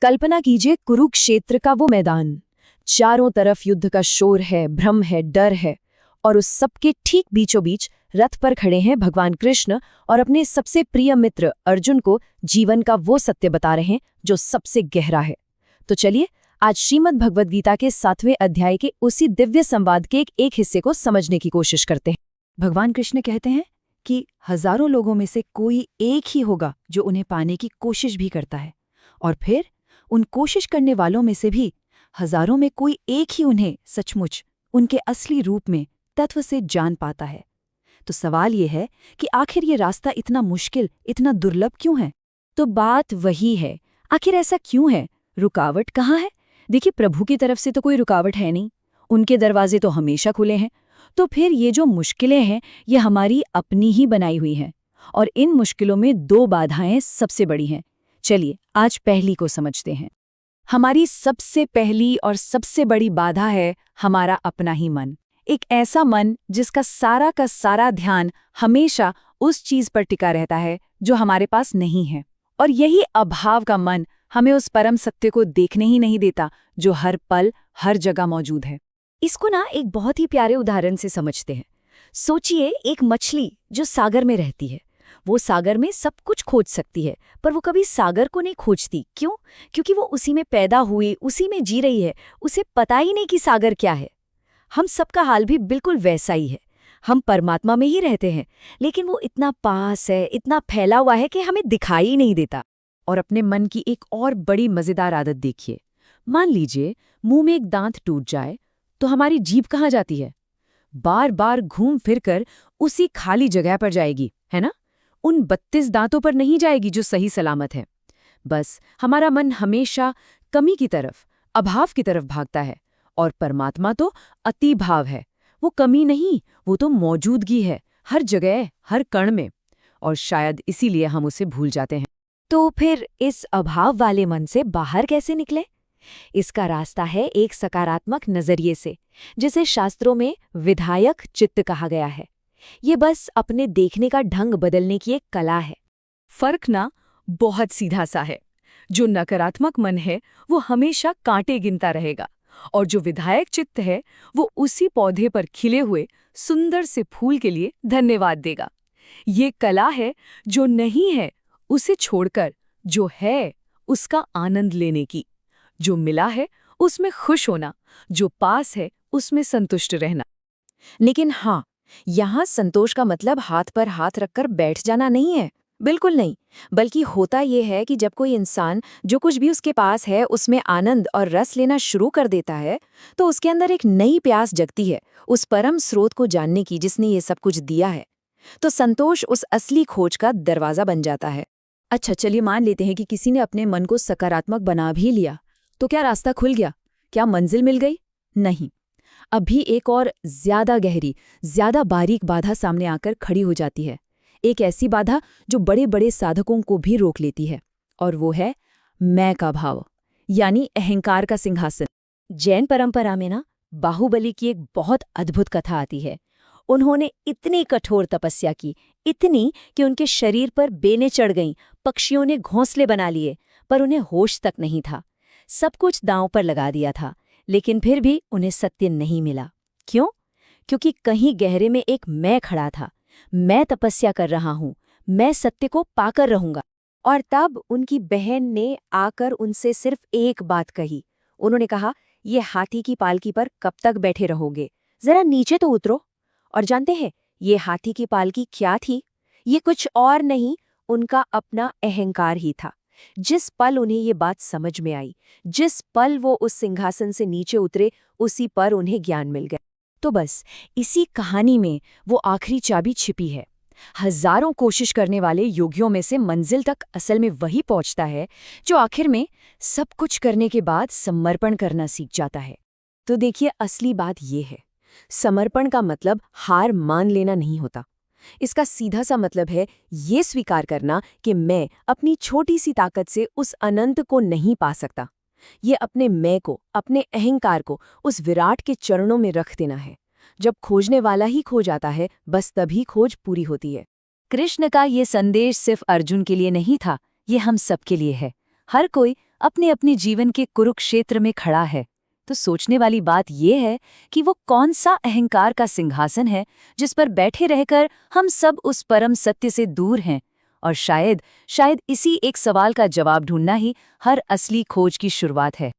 कल्पना कीजिए कुरुक्षेत्र का वो मैदान। चारों तरफ युद्ध का शोर है, भ्रम है, डर है, और उस सबके ठीक बीचों बीच रथ पर खड़े हैं भगवान कृष्ण और अपने सबसे प्रिय मित्र अर्जुन को जीवन का वो सत्य बता रहे हैं जो सबसे गहरा है। तो चलिए आज श्रीमद् भगवद गीता के 7वें अध्याय के उसी दिव्य संवाद के एक हिस्से को समझने की कोशिश करते हैं। भगवान कृष्ण कहते हैं कि हजारों लोगों में से कोई एक ही होगा जो उन्हें पाने की कोशिश भी करता है, और फिर उन कोशिश करने वालों में से भी हजारों में कोई एक ही उन्हें सचमुच उनके असली रूप में तत्व से जान पाता है। तो सवाल ये है कि आखिर ये रास्ता इतना मुश्किल, इतना दुर्लभ क्यों है? तो बात वही है, आखिर ऐसा क्यों है? रुकावट कहाँ है? देखिए, प्रभु की तरफ से तो कोई रुकावट है नहीं, उनके दरवाजे तो हमेशा खुले हैं। तो फिर ये जो मुश्किलें हैं ये हमारी अपनी ही बनाई हुई हैं, और इन मुश्किलों में 2 बाधाएं सबसे बड़ी हैं। चलिए आज पहली को समझते हैं। हमारी सबसे पहली और सबसे बड़ी बाधा है हमारा अपना ही मन। एक ऐसा मन जिसका सारा का सारा ध्यान हमेशा उस चीज पर टिका रहता है जो हमारे पास नहीं है, और यही अभाव का मन हमें उस परम सत्य को देखने ही नहीं देता जो हर पल हर जगह मौजूद है। इसको ना एक बहुत ही प्यारे उदाहरण से समझते हैं। सोचिए एक मछली जो सागर में रहती है। वो सागर में सब कुछ खोज सकती है, पर वो कभी सागर को नहीं खोजती। क्यों? क्योंकि वो उसी में पैदा हुई, उसी में जी रही है। उसे पता ही नहीं कि सागर क्या है। हम सबका हाल भी बिल्कुल वैसा ही है। हम परमात्मा में ही रहते हैं, लेकिन वो इतना पास है, इतना फैला हुआ है कि हमें दिखाई ही नहीं देता। और अपने मन की एक और बड़ी मजेदार आदत देखिए। मान लीजिए मुंह में एक दांत टूट जाए तो हमारी जीभ कहाँ जाती है? बार बार घूम फिर कर उसी खाली जगह पर जाएगी, है ना? उन 32 दांतों पर नहीं जाएगी जो सही सलामत है। बस हमारा मन हमेशा कमी की तरफ, अभाव की तरफ भागता है, और परमात्मा तो अति भाव है। वो कमी नहीं, वो तो मौजूदगी है, हर जगह, हर कण में। और शायद इसीलिए हम उसे भूल जाते हैं। तो फिर इस अभाव वाले मन से बाहर कैसे निकले? इसका रास्ता है एक सकारात्मक नजरिए से, जिसे शास्त्रों में विधायक चित्त कहा गया है। ये बस अपने देखने का ढंग बदलने की एक कला है। फर्क ना बहुत सीधा सा है। जो नकारात्मक मन है वो हमेशा कांटे गिनता रहेगा, और जो विधायक चित्त है वो उसी पौधे पर खिले हुए सुंदर से फूल के लिए धन्यवाद देगा। ये कला है जो नहीं है उसे छोड़कर जो है उसका आनंद लेने की, जो मिला है उसमें खुश होना, जो पास है उसमें संतुष्ट रहना। लेकिन हाँ, यहाँ संतोष का मतलब हाथ पर हाथ रखकर बैठ जाना नहीं है, बिल्कुल नहीं। बल्कि होता ये है कि जब कोई इंसान जो कुछ भी उसके पास है उसमें आनंद और रस लेना शुरू कर देता है, तो उसके अंदर एक नई प्यास जगती है उस परम स्रोत को जानने की जिसने ये सब कुछ दिया है। तो संतोष उस असली खोज का दरवाजा बन जाता है। अच्छा, चलिए मान लेते हैं कि किसी ने अपने मन को सकारात्मक बना भी लिया, तो क्या रास्ता खुल गया? क्या मंजिल मिल गई? नहीं। अभी एक और ज्यादा गहरी, ज्यादा बारीक बाधा सामने आकर खड़ी हो जाती है। एक ऐसी बाधा जो बड़े बड़े साधकों को भी रोक लेती है, और वो है मैं का भाव, यानी अहंकार का सिंहासन। जैन परंपरा में ना बाहुबली की एक बहुत अद्भुत कथा आती है। उन्होंने इतनी कठोर तपस्या की, इतनी कि उनके शरीर पर बेनें चढ़ गईं, पक्षियों ने घोंसले बना लिए, पर उन्हें होश तक नहीं था। सब कुछ दांव पर लगा दिया था, लेकिन फिर भी उन्हें सत्य नहीं मिला। क्यों? क्योंकि कहीं गहरे में एक मैं खड़ा था। मैं तपस्या कर रहा हूं, मैं सत्य को पाकर रहूंगा। और तब उनकी बहन ने आकर उनसे सिर्फ एक बात कही। उन्होंने कहा, ये हाथी की पालकी पर कब तक बैठे रहोगे? जरा नीचे तो उतरो। और जानते हैं ये हाथी की पालकी क्या थी? ये कुछ और नहीं, उनका अपना अहंकार ही था। जिस पल उन्हें ये बात समझ में आई, जिस पल वो उस सिंहासन से नीचे उतरे, उसी पर उन्हें ज्ञान मिल गया। तो बस इसी कहानी में वो आखिरी चाबी छिपी है। हजारों कोशिश करने वाले योगियों में से मंजिल तक असल में वही पहुंचता है जो आखिर में सब कुछ करने के बाद समर्पण करना सीख जाता है। तो देखिए, असली बात ये है, समर्पण का मतलब हार मान लेना नहीं होता। इसका सीधा सा मतलब है ये स्वीकार करना कि मैं अपनी छोटी सी ताकत से उस अनंत को नहीं पा सकता। ये अपने मैं को, अपने अहंकार को उस विराट के चरणों में रख देना है। जब खोजने वाला ही खो जाता है, बस तभी खोज पूरी होती है। कृष्ण का ये संदेश सिर्फ अर्जुन के लिए नहीं था, ये हम सब के लिए है। हर कोई अपने अपने जीवन के कुरुक्षेत्र में खड़ा है, तो सोचने वाली बात यह है कि वो कौन सा अहंकार का सिंहासन है जिस पर बैठे रहकर हम सब उस परम सत्य से दूर हैं। और शायद इसी एक सवाल का जवाब ढूंढना ही हर असली खोज की शुरुआत है।